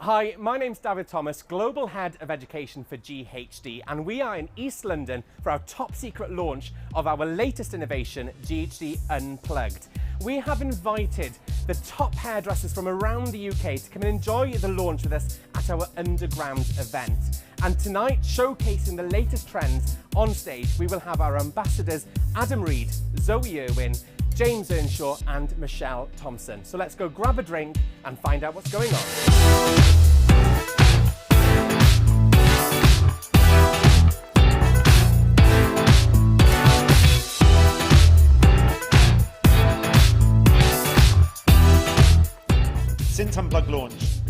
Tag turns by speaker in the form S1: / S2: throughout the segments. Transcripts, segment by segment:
S1: Hi, my name's David Thomas, Global Head of Education for GHD, and we are in East London for our top secret launch of our latest innovation, GHD Unplugged. We have invited the top hairdressers from around the UK to come and enjoy the launch with us at our Underground event. And tonight, showcasing the latest trends on stage, we will have our ambassadors Adam Reed, Zoe Irwin, James Earnshaw and Michelle Thompson. So let's go grab a drink and find out what's going on.
S2: Since Unplugged launched,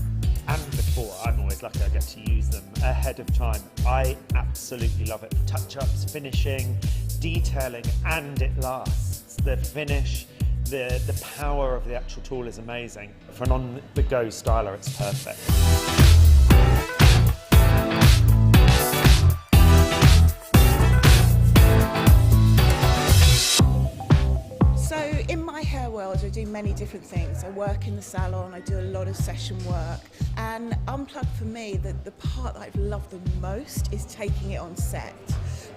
S2: and before, I'm always lucky I get to use them ahead of time. I absolutely love it. Touch-ups, finishing, detailing, and it lasts. The finish, the power of the actual tool is amazing. For an on-the-go styler, it's perfect.
S3: So in my hair world, I do many different things. I work in the salon, I do a lot of session work, and Unplugged for me, the part that I've loved the most is taking it on set.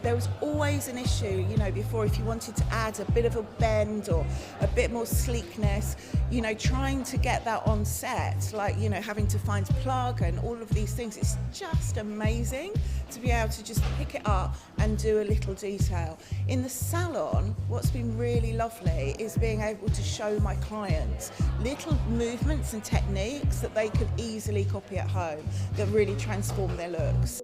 S3: There was always an issue, you know, before if you wanted to add a bit of a bend or a bit more sleekness, you know, trying to get that on set, like, you know, having to find a plug and all of these things. It's just amazing to be able to just pick it up and do a little detail. In the salon, what's been really lovely is being able to show my clients little movements and techniques that they could easily copy at home that really transform their looks.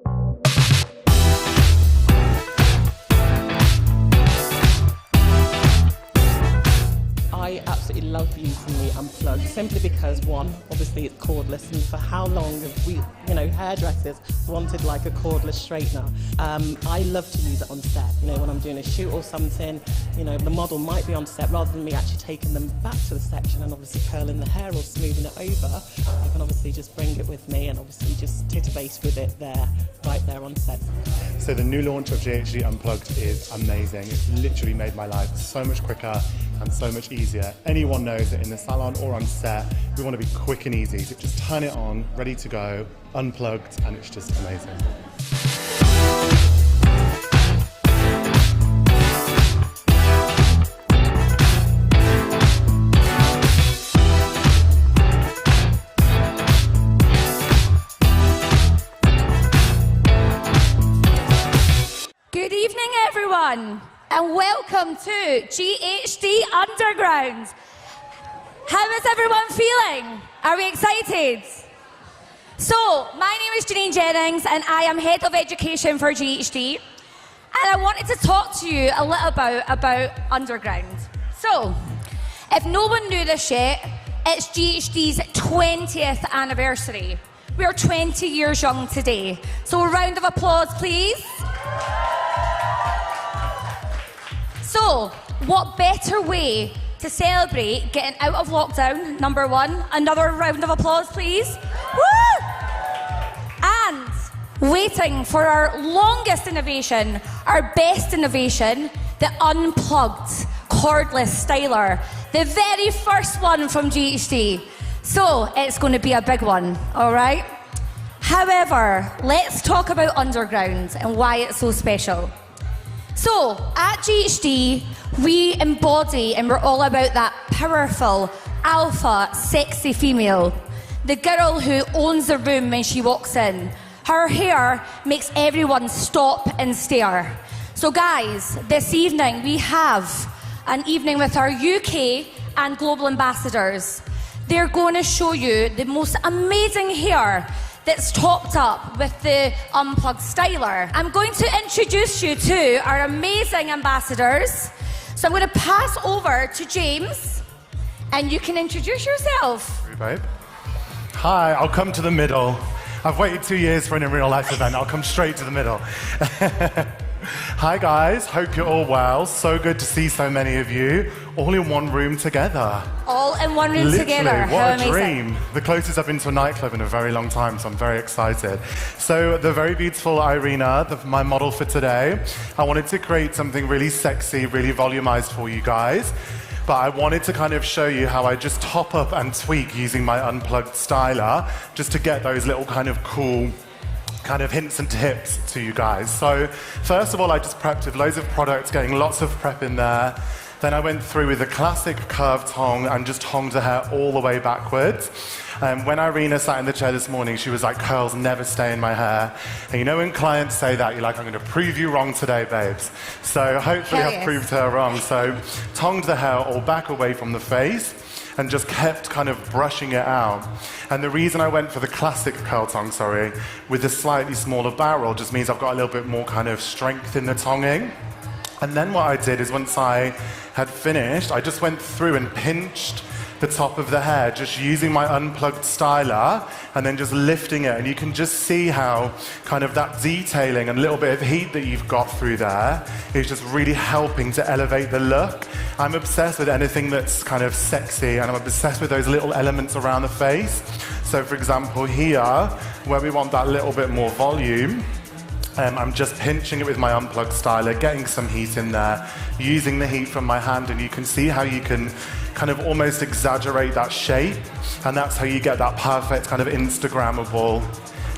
S4: I absolutely love using the Unplugged simply because, one, obviously it's cordless, and for how long have we, you know, hairdressers wanted like a cordless straightener. I love to use it on set, you know, when I'm doing a shoot or something, you know, the model might be on set, rather than me actually taking them back to the section and obviously curling the hair or smoothing it over, I can obviously just bring it with me and obviously just titubate with it there, right there on set.
S5: So the new launch of GHD Unplugged is amazing. It's literally made my life so much quicker and so much easier. Anyone knows that in the salon or on set, we want to be quick and easy. So just turn it on, ready to go, unplugged, and it's just amazing.
S6: Good evening, everyone, and welcome to GHD Underground. How is everyone feeling? Are we excited? So, my name is Janine Jennings, and I am Head of Education for GHD. And I wanted to talk to you a little about Underground. So, if no one knew this yet, it's GHD's 20th anniversary. We are 20 years young today. So, a round of applause, please. So, what better way to celebrate getting out of lockdown, number one. Another round of applause, please. Woo! And waiting for our longest innovation, our best innovation, the Unplugged cordless styler. The very first one from GHD. So, it's going to be a big one, all right? However, let's talk about Underground and why it's so special. So, at GHD, we embody and we're all about that powerful, alpha, sexy female. The girl who owns the room when she walks in. Her hair makes everyone stop and stare. So guys, this evening we have an evening with our UK and global ambassadors. They're going to show you the most amazing hair that's topped up with the Unplugged styler. I'm going to introduce you to our amazing ambassadors. So I'm going to pass over to James, and you can introduce yourself.
S5: Hey, babe. Hi, I'll come to the middle. I've waited 2 years for an real-life event. I'll come straight to the middle. Hi, guys. Hope you're all well. So good to see so many of you all in one room together.
S6: All in one room
S5: Literally,
S6: together.
S5: what
S6: How
S5: a
S6: amazing.
S5: dream. The closest I've been to a nightclub in a very long time, so I'm very excited. So the very beautiful Irina, my model for today, I wanted to create something really sexy, really volumized for you guys. but I wanted to kind of show you how I just top up and tweak using my Unplugged styler, just to get those little kind of cool kind of hints and tips to you guys. So first of all, I just prepped with loads of products, getting lots of prep in there. Then I went through with a classic curved tong and just tonged the hair all the way backwards. When Irina sat in the chair this morning, she was like, curls never stay in my hair. And you know when clients say that, you're like, I'm going to prove you wrong today, babes. So hopefully I've proved her wrong. So tonged the hair all back away from the face and just kept kind of brushing it out. And the reason I went for the classic curl tong, with the slightly smaller barrel just means I've got a little bit more kind of strength in the tonging. And then what I did is once I had finished, I just went through and pinched the top of the hair, just using my Unplugged styler and then just lifting it. And you can just see how kind of that detailing and little bit of heat that you've got through there is just really helping to elevate the look. I'm obsessed with anything that's kind of sexy, and I'm obsessed with those little elements around the face. So for example here, where we want that little bit more volume, I'm just pinching it with my Unplugged styler, getting some heat in there, using the heat from my hand, and you can see how you can kind of almost exaggerate that shape, and that's how you get that perfect kind of Instagrammable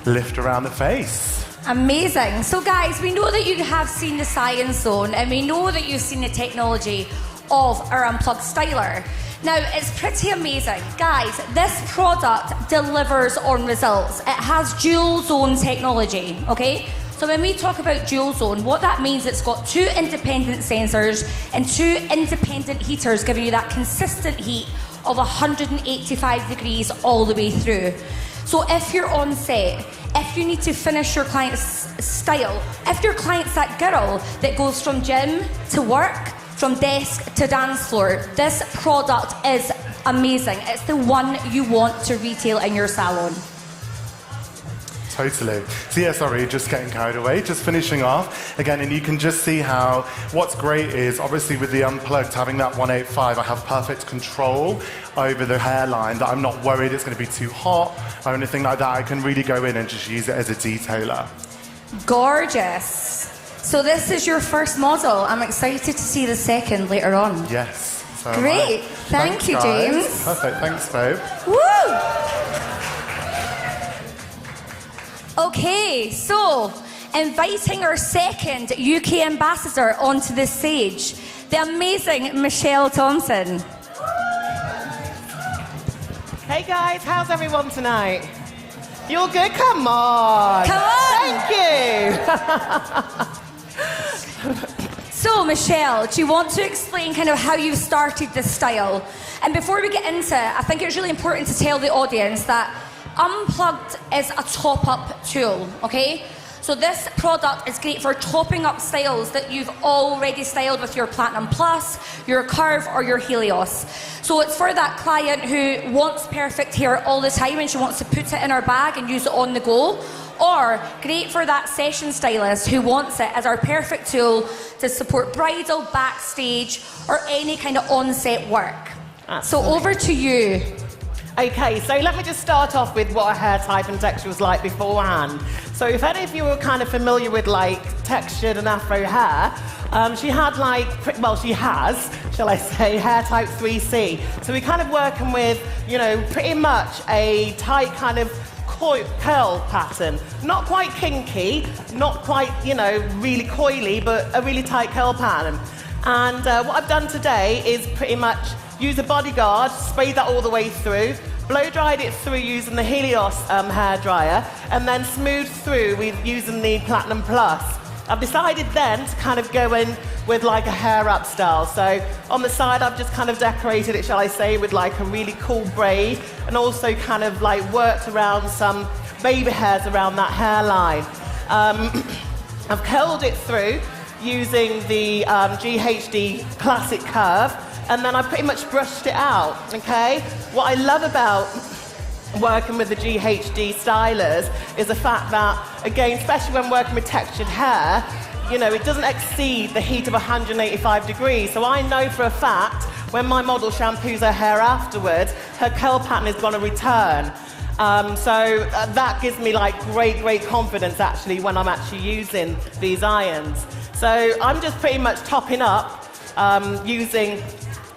S5: lift around the face.
S6: Amazing. So guys, we know that you have seen the science zone, and we know that you've seen the technology of our Unplugged styler. Now, it's pretty amazing. Guys, this product delivers on results. It has dual zone technology, okay? So when we talk about dual zone, what that means, it's got 2 independent sensors and 2 independent heaters giving you that consistent heat of 185 degrees all the way through. So if you're on set, if you need to finish your client's style, if your client's that girl that goes from gym to work, from desk to dance floor, this product is amazing. It's the one you want to retail in your salon.
S5: Totally. So yeah, sorry, just getting carried away, just finishing off again, and you can just see how what's great is obviously with the Unplugged, having that 185, I have perfect control over the hairline, that I'm not worried it's going to be too hot or anything like that. I can really go in and just use it as a detailer.
S6: Gorgeous. So this is your first model. I'm excited to see the second later on.
S5: Yes. So
S6: great. Thank you,
S5: guys.
S6: James.
S5: Perfect. Thanks, babe.
S6: Woo! Okay, so inviting our second UK ambassador onto the stage, the amazing Michelle Thompson.
S7: Hey guys, how's everyone tonight? You're good? Come on.
S6: Come on.
S7: Thank you.
S6: So, Michelle, do you want to explain kind of how you started this style? And before we get into it, I think it's really important to tell the audience that Unplugged is a top-up tool, okay? So this product is great for topping up styles that you've already styled with your Platinum Plus, your Curve, or your Helios. So it's for that client who wants perfect hair all the time and she wants to put it in her bag and use it on the go. Or great for that session stylist who wants it as our perfect tool to support bridal, backstage, or any kind of on-set work.
S7: Absolutely.
S6: So over to you.
S7: Okay, so let me just start off with what her hair type and texture was like beforehand. So if any of you were kind of familiar with like textured and afro hair, she had like, well, she has, shall I say, hair type 3C. So we're kind of working with, you know, pretty much a tight kind of curl pattern. Not quite kinky, not quite, you know, really coily, but a really tight curl pattern. And what I've done today is pretty much use a bodyguard, spray that all the way through, blow dried it through using the Helios hairdryer, and then smooth through with using the Platinum Plus. I've decided then to kind of go in with like a hair up style. So on the side, I've just kind of decorated it, shall I say, with like a really cool braid, and also kind of like worked around some baby hairs around that hairline. I've curled it through using the GHD Classic Curve, and then I pretty much brushed it out, okay? What I love about working with the GHD stylers is the fact that, again, especially when working with textured hair, you know, it doesn't exceed the heat of 185 degrees. So I know for a fact when my model shampoos her hair afterwards, her curl pattern is going to return. So that gives me like great confidence actually when I'm actually using these irons. So I'm just pretty much topping up using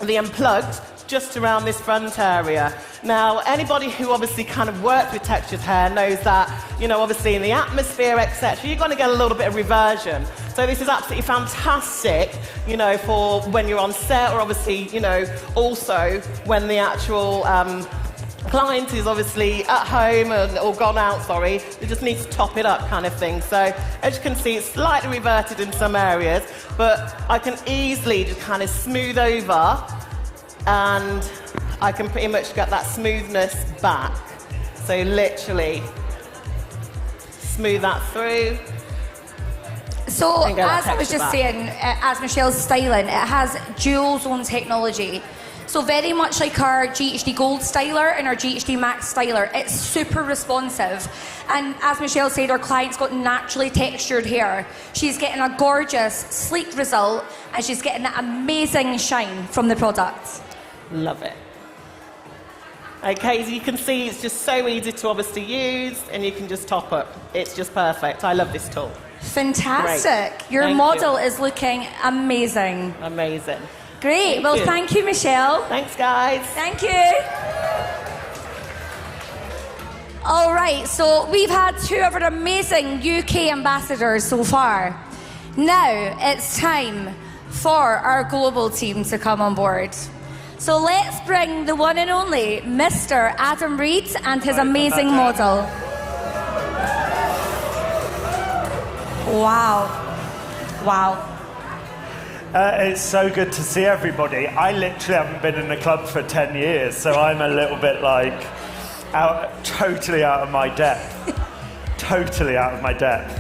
S7: the Unplugged just around this front area. Now, anybody who obviously kind of worked with textured hair knows that, you know, obviously in the atmosphere, etc., you're going to get a little bit of reversion. So this is absolutely fantastic, you know, for when you're on set, or obviously, you know, also when the actual client is obviously at home or gone out, sorry, they just need to top it up kind of thing. So as you can see, it's slightly reverted in some areas, but I can easily just kind of smooth over, and I can pretty much get that smoothness back. So literally smooth that through.
S6: So as I was just saying, as Michelle's styling, it has dual zone technology. So very much like our GHD Gold styler and our GHD Max styler, it's super responsive. And as Michelle said, our client's got naturally textured hair. She's getting a gorgeous, sleek result, and she's getting that amazing shine from the product.
S7: Love it. Okay, as you can see, it's just so easy to obviously use, and you can just top up. It's just perfect. I love this tool.
S6: Fantastic.
S7: Great.
S6: Your model is looking amazing.
S7: Amazing.
S6: Great. Well, thank you, Michelle.
S7: Thanks, guys.
S6: Thank you. All right, so we've had 2 of our amazing UK ambassadors so far. Now it's time for our global team to come on board. So let's bring the one and only Mr. Adam Reed and his amazing model. Wow. Wow.
S2: It's so good to see everybody. I literally haven't been in the club for 10 years, so I'm a little bit like totally out of my depth. Totally out of my depth.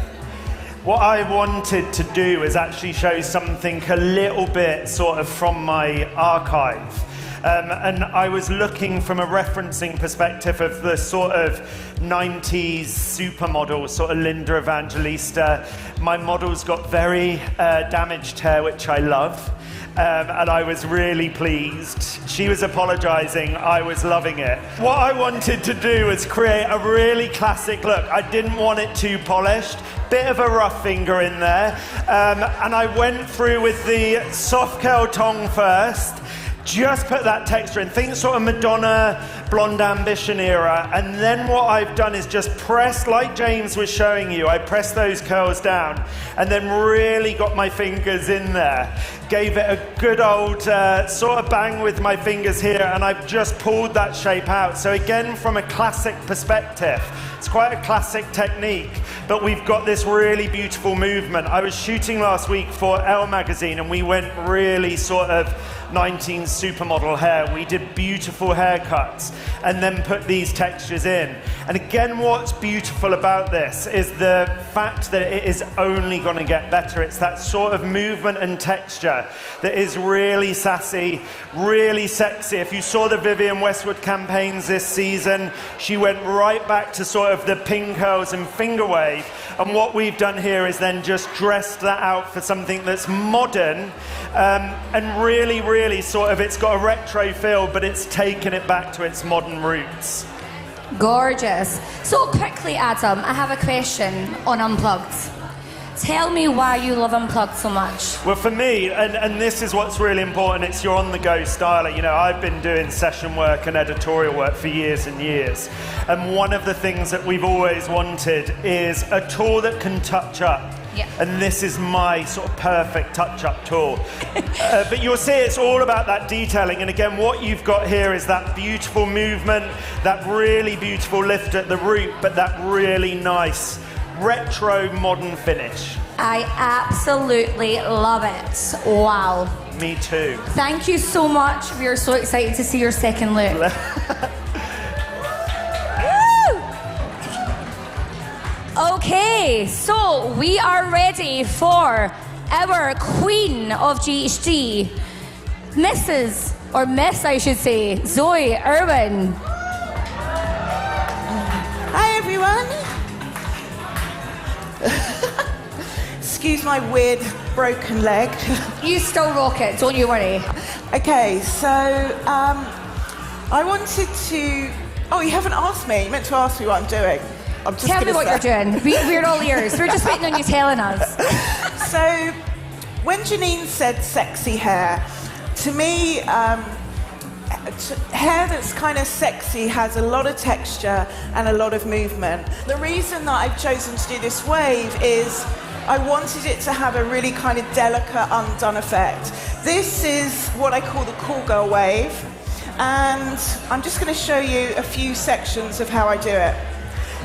S2: What I wanted to do is actually show something a little bit sort of from my archive. And I was looking from a referencing perspective of the sort of 90s supermodel, sort of Linda Evangelista. My model's got very damaged hair, which I love. And I was really pleased. She was apologizing, I was loving it. What I wanted to do was create a really classic look. I didn't want it too polished, bit of a rough finger in there. And I went through with the soft curl tongue first, just put that texture in. Think sort of Madonna, Blonde Ambition era. And then what I've done is just press, like James was showing you, I pressed those curls down and then really got my fingers in there. Gave it a good old sort of bang with my fingers here, and I've just pulled that shape out. So again, from a classic perspective, it's quite a classic technique, but we've got this really beautiful movement. I was shooting last week for Elle magazine, and we went really sort of 19 supermodel hair. We did beautiful haircuts and then put these textures in. And again, what's beautiful about this is the fact that it is only going to get better. It's that sort of movement and texture that is really sassy, really sexy. If you saw the Vivienne Westwood campaigns this season, she went right back to sort of the pin curls and finger wave. And what we've done here is then just dressed that out for something that's modern and really, really sort of, it's got a retro feel, but it's taken it back to its modern roots.
S6: Gorgeous. So quickly, Adam, I have a question on Unplugged. Tell me why you love Unplugged so much.
S2: Well, for me, and this is what's really important, it's your on-the-go styler. You know, I've been doing session work and editorial work for years and years. And one of the things that we've always wanted is a tool that can touch up.
S6: Yeah.
S2: And this is my sort of perfect touch-up tool. But you'll see it's all about that detailing. And again, what you've got here is that beautiful movement, that really beautiful lift at the root, but that really nice retro modern finish.
S6: I absolutely love it. Wow.
S2: Me too.
S6: Thank you so much. We are so excited to see your second look. Okay, so we are ready for our queen of GHD, Mrs. or Miss, I should say, Zoe Irwin.
S3: Hi, everyone. Excuse my weird broken leg.
S6: You still rock it, don't you worry.
S3: Okay, so I wanted to... Oh, you haven't asked me. You meant to ask me what I'm doing. I'm just
S6: Tell me what you're doing. We're all ears. We're just waiting on you telling us.
S3: So, when Janine said sexy hair, to me, hair that's kind of sexy has a lot of texture and a lot of movement. The reason that I've chosen to do this wave is I wanted it to have a really kind of delicate undone effect. This is what I call the cool girl wave, and I'm just going to show you a few sections of how I do it.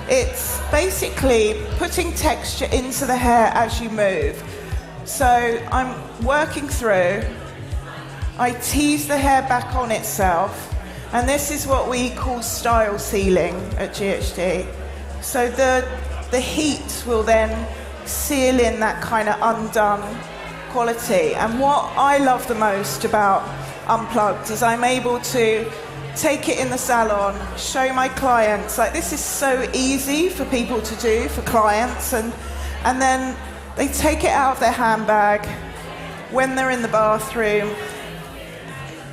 S3: It's basically putting texture into the hair as you move. So I'm working through, I tease the hair back on itself, and this is what we call style sealing at GHD. So the heat will then seal in that kind of undone quality. And what I love the most about Unplugged is I'm able to take it in the salon, show my clients, like this is so easy for people to do, for clients, and then they take it out of their handbag when they're in the bathroom,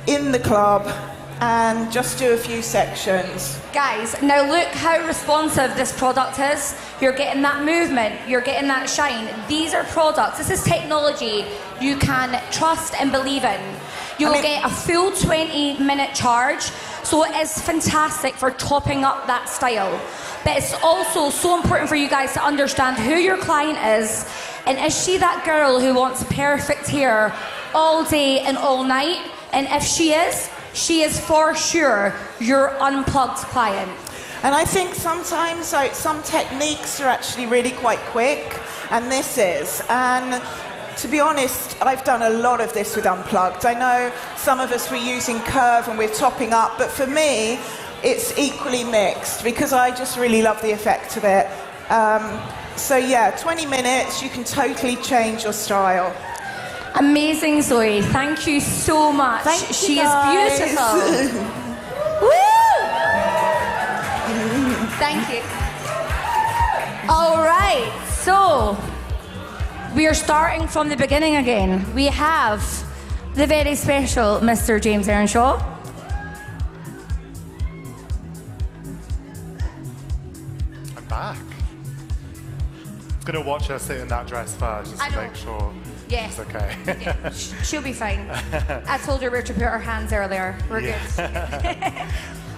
S3: in the club, and just do a few sections.
S6: Guys, now look how responsive this product is. You're getting that movement, you're getting that shine. These are products, this is technology you can trust and believe in. You'll get a full 20-minute charge, so it is fantastic for topping up that style. But it's also so important for you guys to understand who your client is, and is she that girl who wants perfect hair all day and all night? And if she is for sure your Unplugged client.
S3: And I think sometimes like, some techniques are actually really quite quick, and this is. And to be honest, I've done a lot of this with Unplugged. I know some of us were using curve and we're topping up, but for me, it's equally mixed because I just really love the effect of it. So yeah, 20 minutes, you can totally change your style.
S6: Amazing, Zoe. Thank you so much. She is beautiful. Woo! Thank you. All right, so we are starting from the beginning again. We have the very special Mr. James Earnshaw.
S5: I'm back. I'm going to watch her sit in that dress first just to make sure it's okay.
S6: Yeah, she'll be fine. I told her where to put her hands earlier. We're good.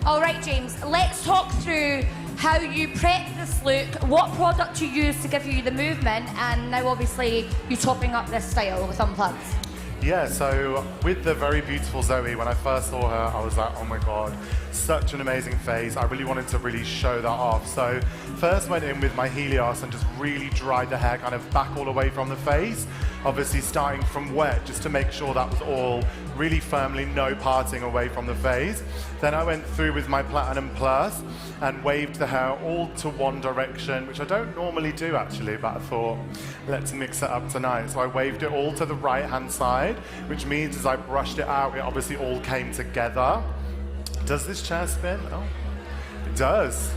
S6: All right, James, let's talk through how you prep this look, what product you use to give you the movement, and now obviously you topping up this style with Unplugged.
S5: Yeah, so with the very beautiful Zoe, when I first saw her, I was like, oh my God, such an amazing face. I really wanted to really show that off. So first went in with my Helios and just really dried the hair kind of back all the way from the face. Obviously starting from wet, just to make sure that was all really firmly, no parting away from the face. Then I went through with my Platinum Plus and waved the hair all to one direction, which I don't normally do actually, but I thought, let's mix it up tonight. So I waved it all to the right-hand side, which means as I brushed it out, it obviously all came together. Does this chair spin? Oh, it does.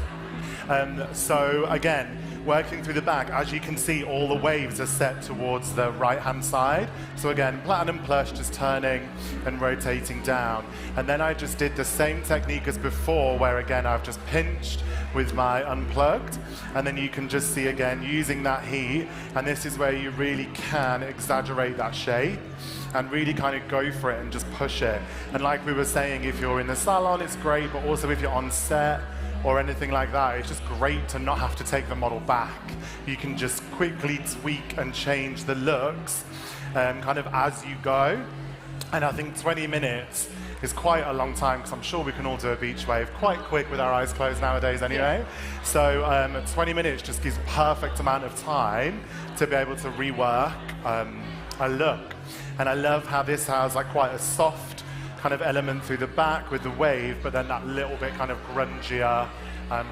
S5: So again, working through the back, as you can see, all the waves are set towards the right-hand side. So again, Platinum Plus, just turning and rotating down. And then I just did the same technique as before, where again, I've just pinched with my Unplugged. And then you can just see again, using that heat. And this is where you really can exaggerate that shape and really kind of go for it and just push it. And like we were saying, if you're in the salon, it's great, but also if you're on set, or anything like that, it's just great to not have to take the model back. You can just quickly tweak and change the looks kind of as you go. And I think 20 minutes is quite a long time, because I'm sure we can all do a beach wave quite quick with our eyes closed nowadays anyway. Yeah. So 20 minutes just gives perfect amount of time to be able to rework a look. And I love how this has like quite a soft kind of element through the back with the wave, but then that little bit kind of grungier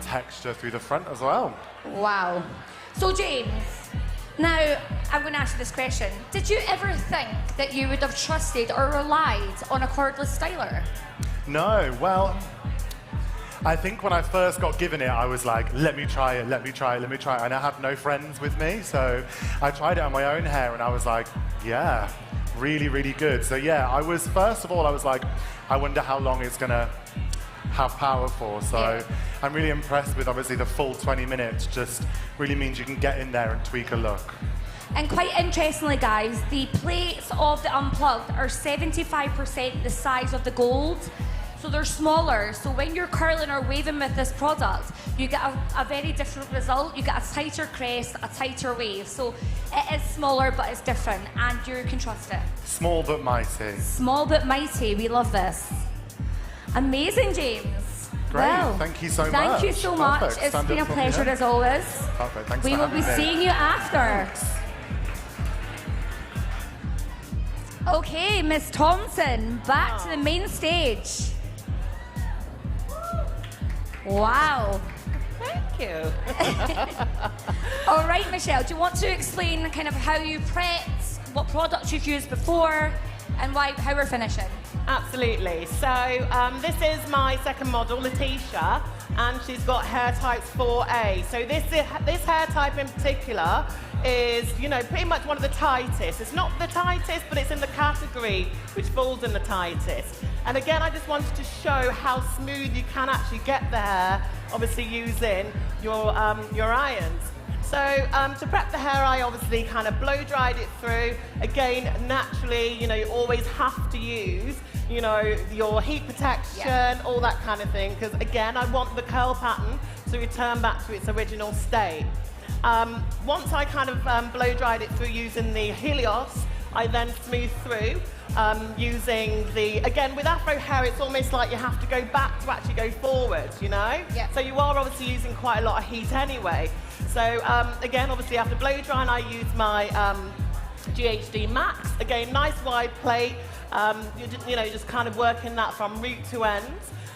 S5: texture through the front as well.
S6: Wow. So James, now I'm going to ask you this question. Did you ever think that you would have trusted or relied on a cordless styler?
S5: No, well, I think when I first got given it, I was like, let me try it, let me try it, let me try it. And I had no friends with me, so I tried it on my own hair and I was like, yeah, really, really good. So yeah, first of all, I was like, I wonder how long it's gonna have power for. So yeah. I'm really impressed with obviously the full 20 minutes, just really means you can get in there and tweak a look.
S6: And quite interestingly, guys, the plates of the Unplugged are 75% the size of the Gold. So they're smaller. So when you're curling or waving with this product, you get a very different result. You get a tighter crest, a tighter wave. So it is smaller, but it's different, and you can trust it.
S5: Small but mighty.
S6: Small but mighty. We love this. Amazing, James.
S5: Great.
S6: Well,
S5: thank you so much.
S6: Thank you so much.
S5: Perfect.
S6: It's
S5: Stand
S6: been a
S5: up from
S6: pleasure
S5: here.
S6: as always.
S5: Perfect. Thanks
S6: We
S5: for
S6: will
S5: having
S6: be
S5: me.
S6: seeing you after.
S5: Thanks.
S6: Okay, Miss Thompson, back to the main stage. Wow.
S7: Thank you.
S6: All right, Michelle, do you want to explain kind of how you prepped, what products you've used before, and how we're finishing?
S7: Absolutely. So this is my second model, Letitia, and she's got hair types 4A. So this hair type in particular is, you know, pretty much one of the tightest. It's not the tightest, but it's in the category which falls in the tightest. And again, I just wanted to show how smooth you can actually get the hair, obviously using your irons. So to prep the hair, I obviously kind of blow dried it through. Again, naturally, you know, you always have to use, you know, your heat protection, all that kind of thing, because again, I want the curl pattern to return back to its original state. Once I kind of blow dried it through using the Helios, I then smooth through using again, with Afro hair, it's almost like you have to go back to actually go forward, you know?
S6: Yeah.
S7: So you are obviously using quite a lot of heat anyway. So again, obviously after blow drying, I use my GHD Max. Again, nice wide plate. You know, just kind of working that from root to end.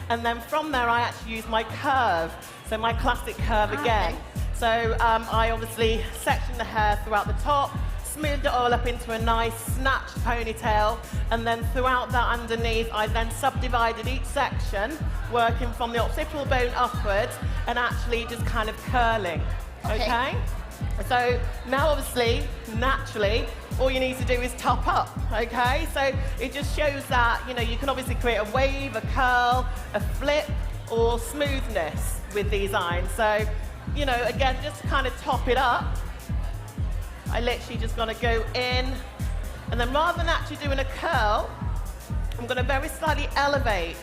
S7: And then from there, I actually use my curve. So my classic curve again. So I obviously section the hair throughout the top, smoothed it all up into a nice snatched ponytail, and then throughout that underneath, I then subdivided each section, working from the occipital bone upwards, and actually just kind of curling, okay? So now obviously, naturally, all you need to do is top up, okay? So it just shows that, you know, you can obviously create a wave, a curl, a flip, or smoothness with these irons. So, you know, again, just to kind of top it up, I literally just gonna go in, and then rather than actually doing a curl, I'm gonna very slightly elevate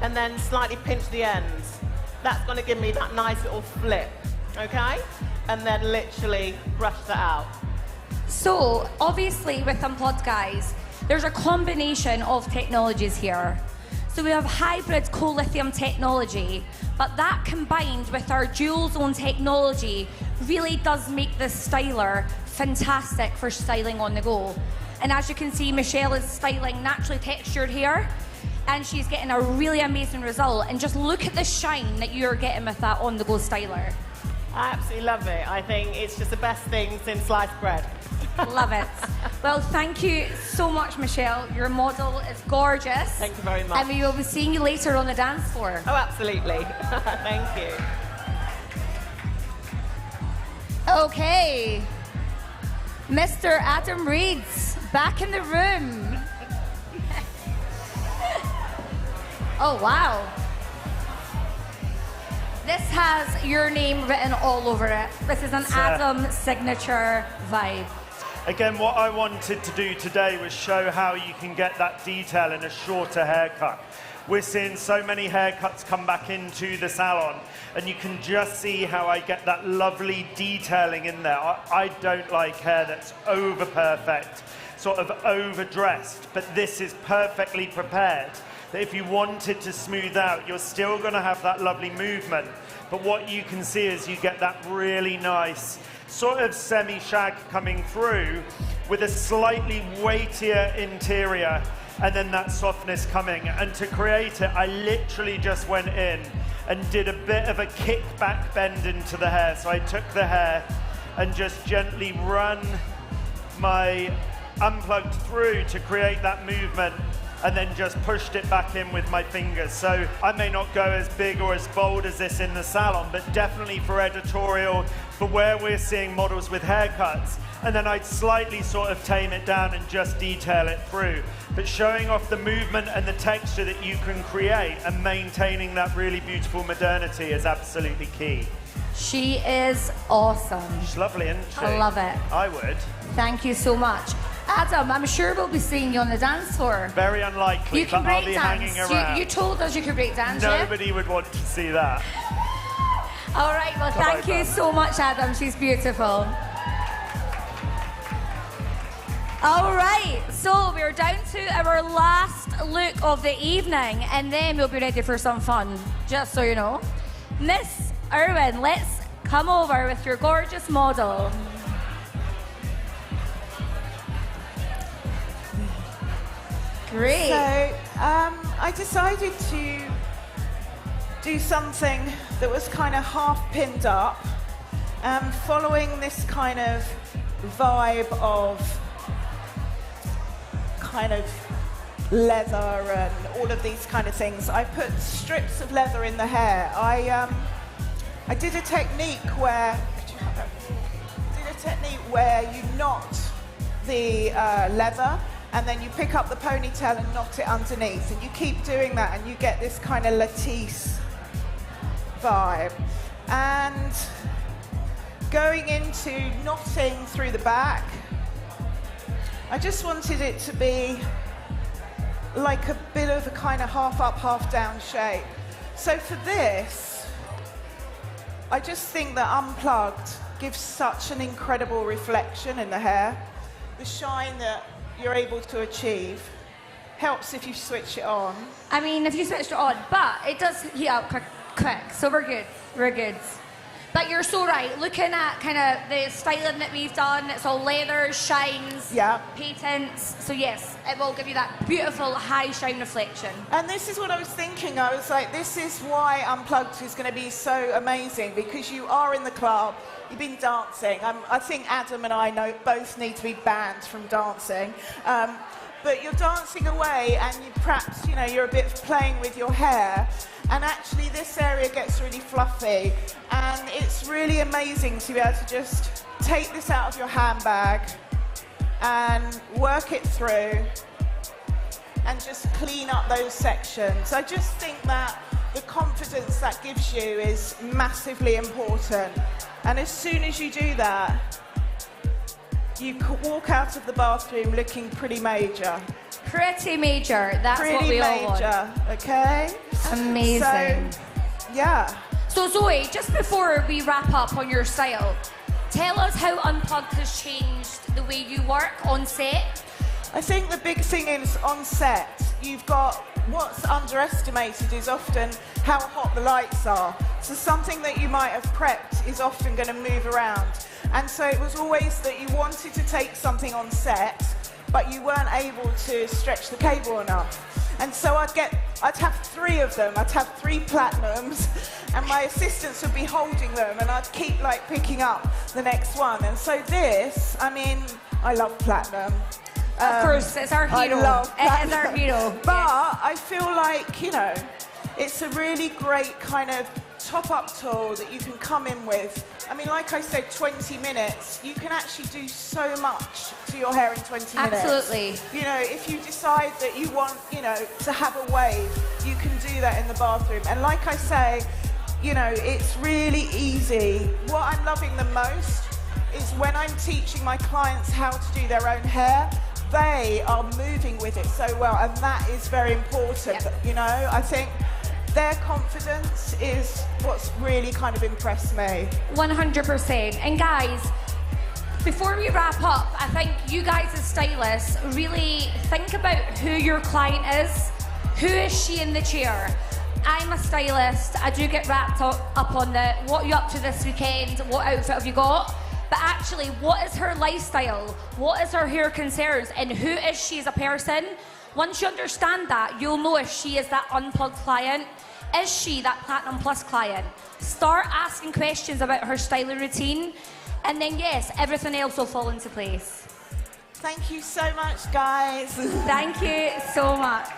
S7: and then slightly pinch the ends. That's gonna give me that nice little flip, okay? And then literally brush that out.
S6: So, obviously, with Unplugged, guys, there's a combination of technologies here. So we have hybrid co-lithium technology, but that combined with our dual zone technology really does make this styler fantastic for styling on the go. And as you can see, Michelle is styling naturally textured hair, and she's getting a really amazing result. And just look at the shine that you're getting with that on-the-go styler.
S7: I absolutely love it. I think it's just the best thing since sliced bread.
S6: Love it. Well, thank you so much, Michelle. Your model is gorgeous.
S7: Thank you very much.
S6: And we will be seeing you later on the dance floor.
S7: Oh, absolutely. Thank you.
S6: Okay. Mr. Adam Reeds, back in the room. Oh, wow. This has your name written all over it. This is an Adam signature vibe.
S2: Again, what I wanted to do today was show how you can get that detail in a shorter haircut. We're seeing so many haircuts come back into the salon, and you can just see how I get that lovely detailing in there. I don't like hair that's over perfect, sort of overdressed, but this is perfectly prepared. That if you wanted to smooth out, you're still going to have that lovely movement. But what you can see is you get that really nice sort of semi-shag coming through with a slightly weightier interior, and then that softness coming. And to create it, I literally just went in and did a bit of a kick-back bend into the hair. So I took the hair and just gently run my Unplugged through to create that movement, and then just pushed it back in with my fingers. So I may not go as big or as bold as this in the salon, but definitely for editorial, for where we're seeing models with haircuts. And then I'd slightly sort of tame it down and just detail it through. But showing off the movement and the texture that you can create and maintaining that really beautiful modernity is absolutely key.
S6: She is awesome.
S2: She's lovely, isn't she?
S6: I love it.
S2: I would.
S6: Thank you so much. Adam, I'm sure we'll be seeing you on the dance floor.
S2: Very unlikely,
S6: You can
S2: but I'll
S6: break
S2: be hanging
S6: dance.
S2: around.
S6: You told us you could break dance, yeah?
S2: Nobody would want to see that.
S6: All right, well, thank you so much, Adam. She's beautiful. All right, so we're down to our last look of the evening, and then we'll be ready for some fun, just so you know. Miss Irwin, let's come over with your gorgeous model. Great.
S3: So I decided to do something that was kind of half pinned up, following this kind of vibe of kind of leather and all of these kind of things. I put strips of leather in the hair. I did a technique where you knot the leather, and then you pick up the ponytail and knot it underneath, and you keep doing that, and you get this kind of lattice vibe. And going into knotting through the back, I just wanted it to be like a bit of a kind of half up, half down shape. So for this, I just think that Unplugged gives such an incredible reflection in the hair. The shine that you're able to achieve helps if you switch it on.
S6: I mean, if you switched it on, but it does heat up quick, so we're good. We're good. But you're so right. Looking at kind of the styling that we've done, it's all leathers, shines, patents. So yes, it will give you that beautiful high shine reflection.
S3: And this is what I was thinking. I was like, this is why Unplugged is going to be so amazing, because you are in the club, you've been dancing. I think Adam and I both need to be banned from dancing. But you're dancing away, and you perhaps, you're a bit playing with your hair. And actually this area gets really fluffy, and it's really amazing to be able to just take this out of your handbag and work it through and just clean up those sections. I just think that the confidence that gives you is massively important. And as soon as you do that, you walk out of the bathroom looking pretty major.
S6: Pretty major, that's
S3: pretty
S6: what we all want.
S3: major, okay?
S6: Amazing.
S3: So, yeah.
S6: So Zoe, just before we wrap up on your style, tell us how Unplugged has changed the way you work on set.
S3: I think the big thing is on set, you've got what's underestimated is often how hot the lights are. So something that you might have prepped is often going to move around. And so it was always that you wanted to take something on set, but you weren't able to stretch the cable enough. And so I'd have 3 of them. I'd have 3 platinums, and my assistants would be holding them, and I'd keep picking up the next one. And so this, I love platinum.
S6: Of course, it's our hero.
S3: I love platinum.
S6: It is our hero.
S3: But I feel like, it's a really great kind of top-up tool that you can come in with. Like I said, 20 minutes. You can actually do so much to your hair in 20 minutes.
S6: Absolutely.
S3: If you decide that you want, to have a wave, you can do that in the bathroom. And like I say, it's really easy. What I'm loving the most is when I'm teaching my clients how to do their own hair, they are moving with it so well, and that is very important. Yep. I think their confidence is what's really kind of impressed me. 100%.
S6: And guys, before we wrap up, I think you guys as stylists really think about who your client is. Who is she in the chair? I'm a stylist. I do get wrapped up on the what are you up to this weekend? What outfit have you got? But actually, what is her lifestyle? What is her hair concerns? And who is she as a person? Once you understand that, you'll know if she is that Unplugged client. Is she that Platinum Plus client? Start asking questions about her styling routine, and then yes, everything else will fall into place.
S3: Thank you so much, guys.
S6: Thank you so much.